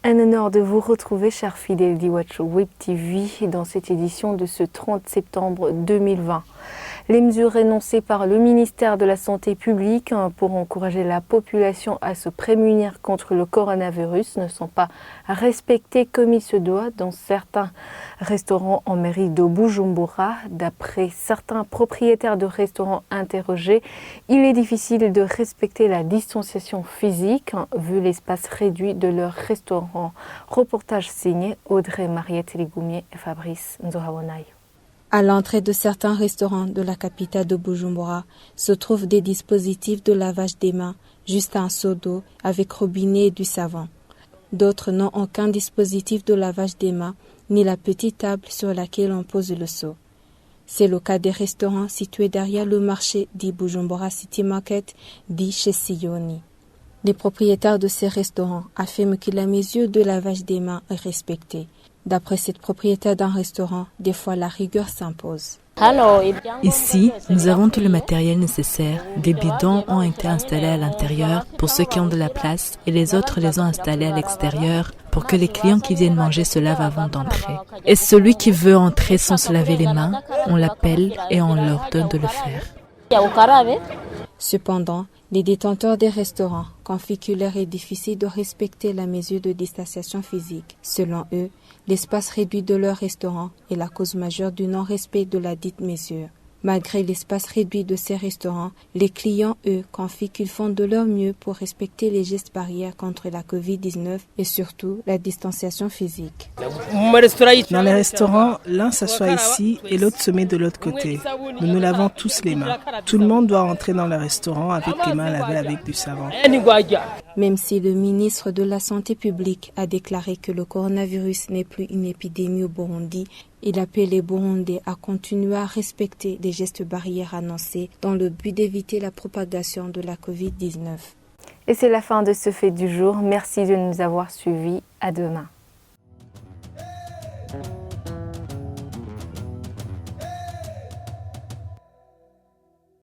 Un honneur de vous retrouver, chers fidèles d'Iwachu Web TV, dans cette édition de ce 30 septembre 2020. Les mesures énoncées par le ministère de la Santé publique pour encourager la population à se prémunir contre le coronavirus ne sont pas respectées comme il se doit dans certains restaurants en mairie de Bujumbura. D'après certains propriétaires de restaurants interrogés, il est difficile de respecter la distanciation physique vu l'espace réduit de leur restaurant. Reportage signé Audrey Mariette Ligoumier et Fabrice Nzohawanay. À l'entrée de certains restaurants de la capitale de Bujumbura se trouvent des dispositifs de lavage des mains, juste un seau d'eau avec robinet et du savon. D'autres n'ont aucun dispositif de lavage des mains, ni la petite table sur laquelle on pose le seau. C'est le cas des restaurants situés derrière le marché dit Bujumbura City Market, dit chez Siyoni. Les propriétaires de ces restaurants affirment que la mesure de lavage des mains est respectée. D'après cette propriétaire d'un restaurant, des fois la rigueur s'impose. Ici, nous avons tout le matériel nécessaire. Des bidons ont été installés à l'intérieur pour ceux qui ont de la place et les autres les ont installés à l'extérieur pour que les clients qui viennent manger se lavent avant d'entrer. Et celui qui veut entrer sans se laver les mains, on l'appelle et on leur donne de le faire. Cependant, les détenteurs des restaurants confient qu'il leur est difficile de respecter la mesure de distanciation physique. Selon eux, l'espace réduit de leur restaurant est la cause majeure du non-respect de la dite mesure. Malgré l'espace réduit de ces restaurants, les clients, eux, confient qu'ils font de leur mieux pour respecter les gestes barrières contre la Covid-19 et surtout la distanciation physique. Dans les restaurants, l'un s'assoit ici et l'autre se met de l'autre côté. Nous nous lavons tous les mains. Tout le monde doit entrer dans le restaurant avec les mains lavées avec du savon. Même si le ministre de la Santé publique a déclaré que le coronavirus n'est plus une épidémie au Burundi, il appelle les Burundais à continuer à respecter les gestes barrières annoncés dans le but d'éviter la propagation de la Covid-19. Et c'est la fin de ce fait du jour. Merci de nous avoir suivis. À demain.